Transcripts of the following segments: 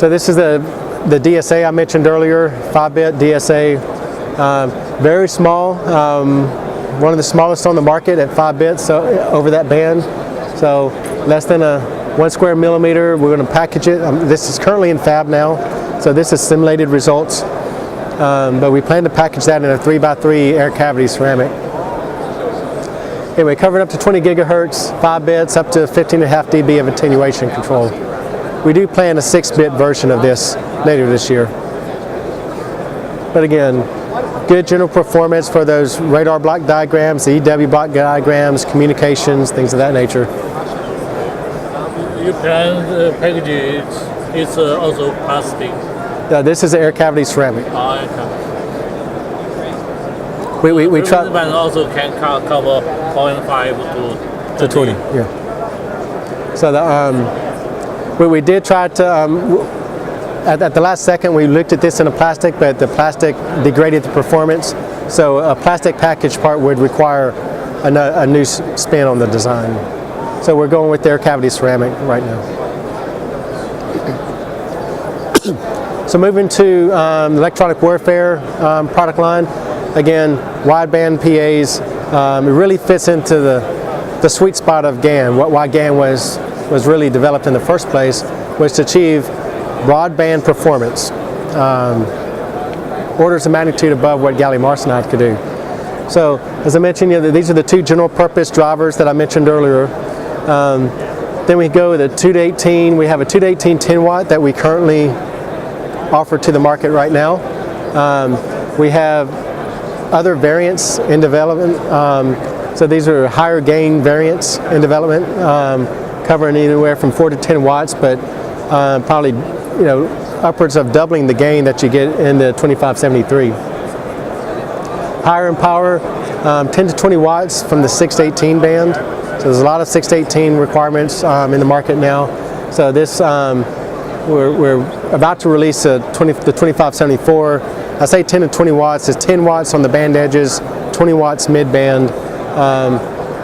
So this is the DSA I mentioned earlier, 5-bit DSA, very small, one of the smallest on the market at 5 bits, so over that band, so less than a 1 square millimeter. We're going to package it. This is currently in fab now, so this is simulated results, but we plan to package that in a 3x3 air cavity ceramic. Anyway, covering up to 20 gigahertz, 5 bits, up to 15.5 dB of attenuation control. We do plan a 6-bit version of this later this year. But again, good general performance for those radar block diagrams, the EW block diagrams, communications, things of that nature. You plan the package, it's also plastic. This is air cavity ceramic. Okay. We try. And also can cover 0.5 to 20. Yeah. So we did try to. At the last second, we looked at this in a plastic, but the plastic degraded the performance. So a plastic package part would require a new spin on the design. So we're going with air cavity ceramic right now. So moving to electronic warfare product line. Again, wideband PAs. It really fits into the sweet spot of GaN. Why GaN was really developed in the first place was to achieve broadband performance, orders of magnitude above what gallium arsenide could do. So, as I mentioned, these are the two general purpose drivers that I mentioned earlier. Then we go with a 2 to 18. We have a 2 to 18 10 watt that we currently offer to the market right now. We have other variants in development. So these are higher gain variants in development, covering anywhere from 4 to 10 watts, but probably upwards of doubling the gain that you get in the 2573. Higher in power, 10 to 20 watts from the 6 to 18 band. So there's a lot of 6 to 18 requirements in the market now. So this, we're about to release the 2574. I say 10 to 20 watts. It's 10 watts on the band edges, 20 watts mid-band,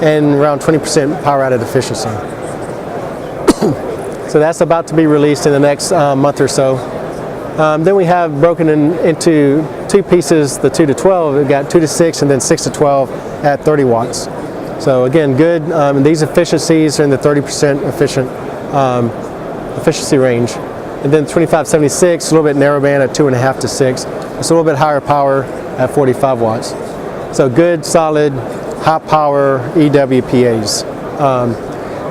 and around 20% power added efficiency. So that's about to be released in the next month or so. Then we have broken into two pieces, the 2 to 12. We've got 2 to 6 and then 6 to 12 at 30 watts. So again, good. These efficiencies are in the 30% efficiency range. And then 2576, a little bit narrow band at 2.5 to 6. It's a little bit higher power at 45 watts. So good, solid, high power EWPAs.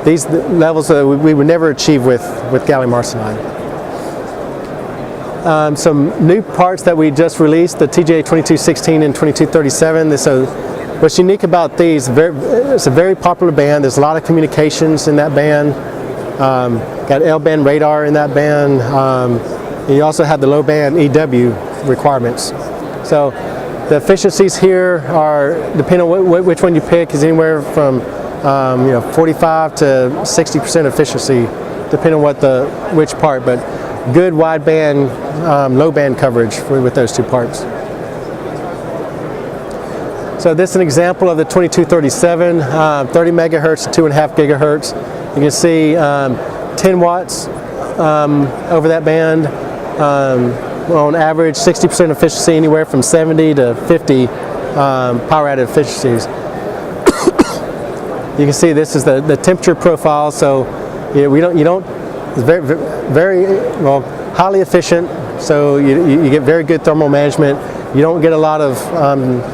These levels we would never achieve with gallium arsenide. Some new parts that we just released, the TGA 2216 and 2237. What's unique about these, it's a very popular band. There's a lot of communications in that band. Got L-band radar in that band. You also have the low-band EW requirements. So the efficiencies here are, depending on which one you pick, is anywhere from 45 to 60% efficiency, depending on which part. But good wideband, low-band coverage with those two parts. So this is an example of the 2237, 30 megahertz to 2.5 gigahertz. You can see 10 watts over that band. On average, 60% efficiency, anywhere from 70 to 50 power added efficiencies. You can see this is the temperature profile. So it's very well, highly efficient. So you get very good thermal management. You don't get a lot of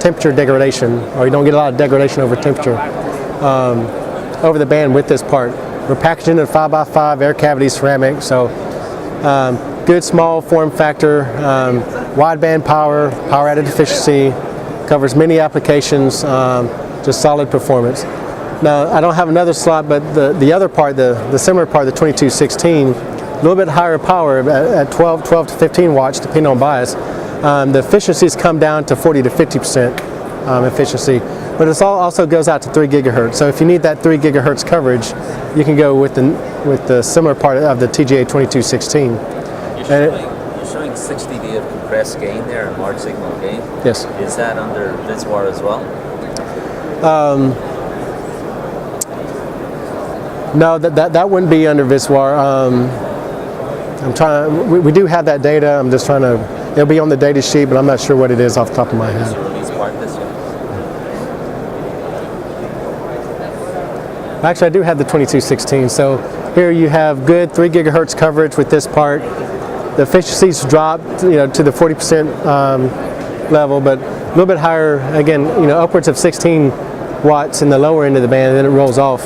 temperature degradation, or you don't get a lot of degradation over temperature over the band with this part. We're packaging in a 5x5 air cavity ceramic, so good small form factor, wideband power added efficiency, covers many applications, just solid performance. Now I don't have another slot, but the other part, the similar part, the 2216, a little bit higher power at 12 to 15 watts, depending on bias. The efficiencies come down to 40 to 50% efficiency, but it also goes out to 3 gigahertz. So if you need that 3 gigahertz coverage, you can go with the similar part of the TGA 2216. You're showing 6 dB of compressed gain there, and large signal gain. Yes. Is that under VISWAR as well? No, that wouldn't be under VISWAR. I'm trying. We do have that data. I'm just trying to. It'll be on the data sheet, but I'm not sure what it is off the top of my head. Release part this year. Actually, I do have the 2216. So here you have good 3 gigahertz coverage with this part. The efficiencies dropped, to the 40% level, but a little bit higher. Again, upwards of 16 watts in the lower end of the band, and then it rolls off.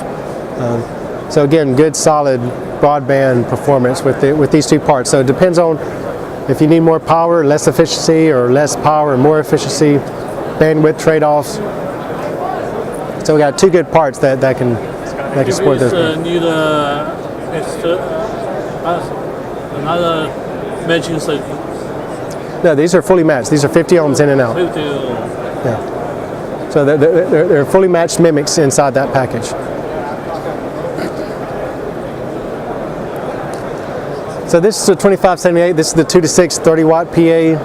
So again, good solid broadband performance with these two parts. So it depends on if you need more power, less efficiency, or less power, more efficiency, bandwidth trade-offs. So we got two good parts that can support those. Need another matching circuit. No, these are fully matched. These are 50 ohms in and out. 50 ohms. Yeah. So they're fully matched mimics inside that package. So this is a 2578. This is the 2 to 6 30 watt PA.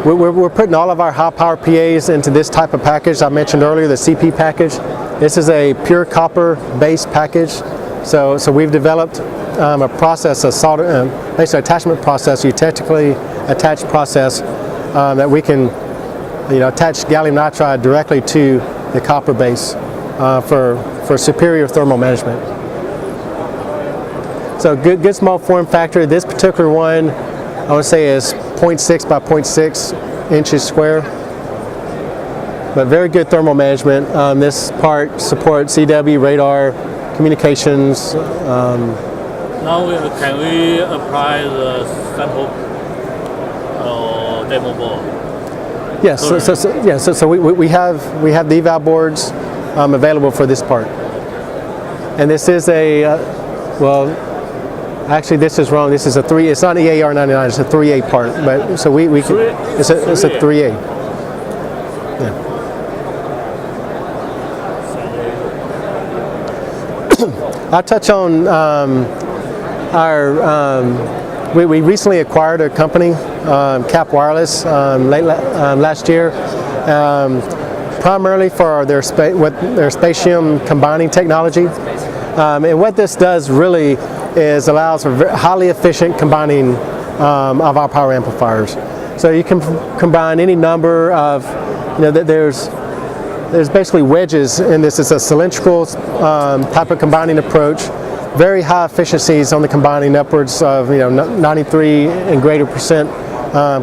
We're putting all of our high power PAs into this type of package. I mentioned earlier the CP package. This is a pure copper based package. So we've developed a process, a solder, basically attachment process, technically attached process that we can attach gallium nitride directly to the copper base for superior thermal management. So good small form factor. This particular one, I would say, is 0.6 by 0.6 inches square. But very good thermal management. This part supports CW, radar, communications. Now can we apply the sample demo board? Yes. So we have the eval boards available for this part. And this is a actually, this is wrong. This is a 3. It's not an EAR99. It's a 3A part. But so we can. It's a 3A. Yeah. I'll touch on we recently acquired a company, Cap Wireless, late last year, primarily for their Spatium Combining technology. And what this does really is allows for highly efficient combining of our power amplifiers. So you can combine any number of, there's basically wedges in this. It's a cylindrical type of combining approach. Very high efficiencies on the combining, upwards of 93 and greater percent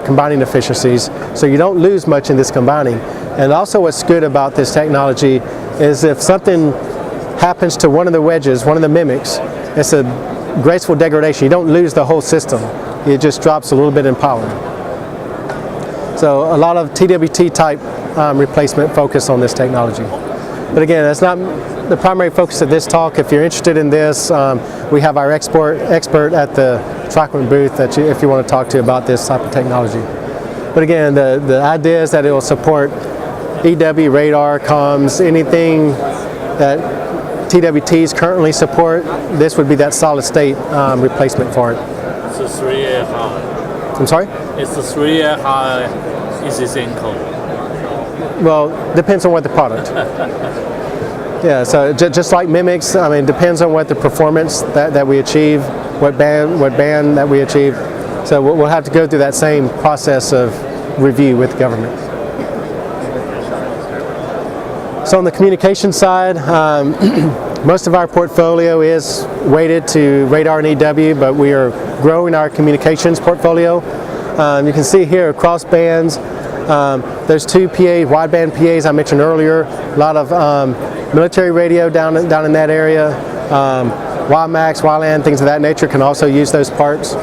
combining efficiencies. So you don't lose much in this combining. And also what's good about this technology is if something happens to one of the wedges, one of the mimics, it's a graceful degradation. You don't lose the whole system. It just drops a little bit in power. So a lot of TWT type replacement focus on this technology. But again, that's not the primary focus of this talk. If you're interested in this, we have our expert at the TriQuint booth if you want to talk to about this type of technology. But again, the idea is that it will support EW, radar, comms, anything that TWTs currently support. This would be that solid state replacement for it. It's a 3A high. I'm sorry? It's a 3A high ECC code. Well, depends on what the product. Yeah, so just like mimics, I mean, depends on what the performance that we achieve, what band that we achieve. So we'll have to go through that same process of review with the government. So on the communication side, most of our portfolio is weighted to radar and EW, but we are growing our communications portfolio. You can see here across bands, there's two wideband PAs I mentioned earlier. A lot of military radio down in that area. WiMAX, WiLAN, things of that nature can also use those parts.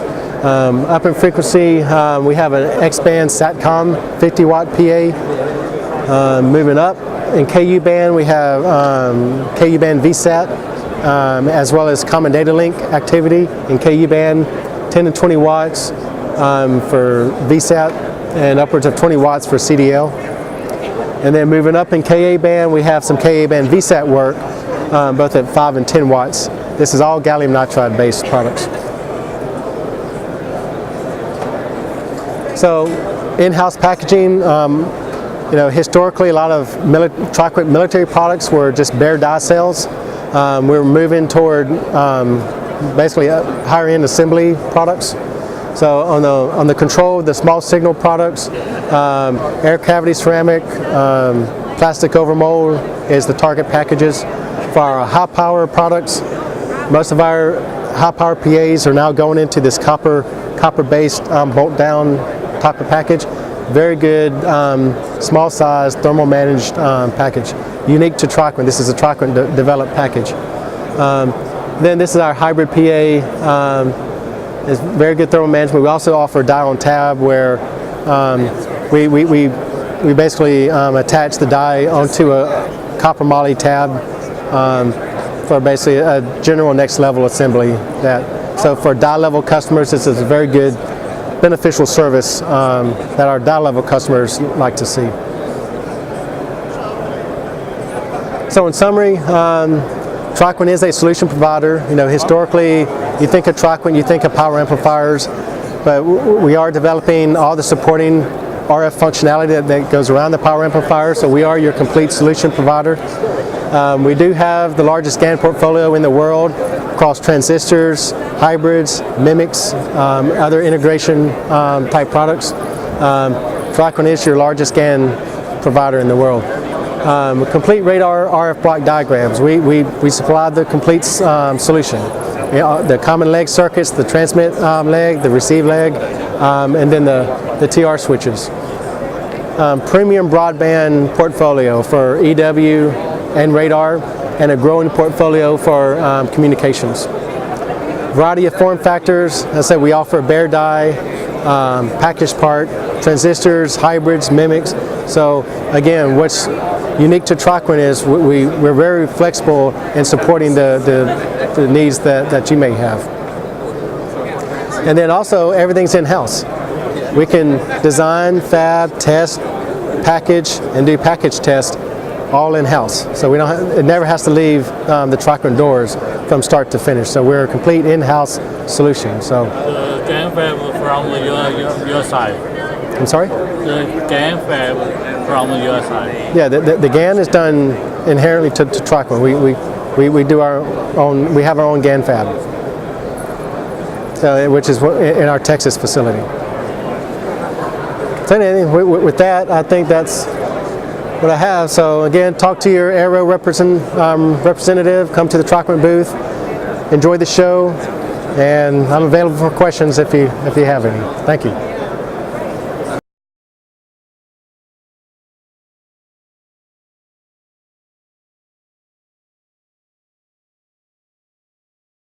Up in frequency, we have an X-band SATCOM 50 watt PA. Moving up in KU band, we have KU band VSAT, as well as common data link activity in KU band, 10 to 20 watts for VSAT and upwards of 20 watts for CDL. And then moving up in KA band, we have some KA band VSAT work, both at 5 and 10 watts. This is all gallium nitride based products. So in-house packaging, historically a lot of TriQuint military products were just bare die cells. We're moving toward basically higher end assembly products. So on the control, the small signal products, air cavity ceramic, plastic overmold is the target packages. For our high power products, most of our high power PAs are now going into this copper-based bolt down type of package. Very good small size thermal managed package, unique to TriQuint. This is a TriQuint developed package. Then this is our hybrid PA. It's very good thermal management. We also offer die on tab where we basically attach the die onto a copper moly tab for basically a general next level assembly. So for die level customers, this is a very good beneficial service that our die level customers like to see. So in summary, TriQuint is a solution provider. You know, historically, you think of TriQuint, you think of power amplifiers, but we are developing all the supporting RF functionality that goes around the power amplifier, so we are your complete solution provider. We do have the largest GaN portfolio in the world across transistors, hybrids, mimics, other integration type products. TriQuint is your largest GaN provider in the world. Complete radar RF block diagrams. We supply the complete solution. The common leg circuits, the transmit leg, the receive leg, and then the TR switches. Premium broadband portfolio for EW and radar, and a growing portfolio for communications. Variety of form factors. As I said, we offer bare die, packaged part, transistors, hybrids, mimics. So again, what's unique to TriQuint is we're very flexible in supporting the needs that you may have. And then also everything's in-house. We can design, fab, test, package, and do package test all in-house. So it never has to leave the TriQuint doors from start to finish. So we're a complete in-house solution. So the GaN fab from your side. I'm sorry? The GaN fab from your side. Yeah, the GaN is done inherently to TriQuint. We do our own. We have our own GaN fab, so, which is in our Texas facility. So anyway, with that, I think that's what I have. So again, talk to your Aero representative. Come to the TriQuint booth. Enjoy the show, and I'm available for questions if you have any. Thank you.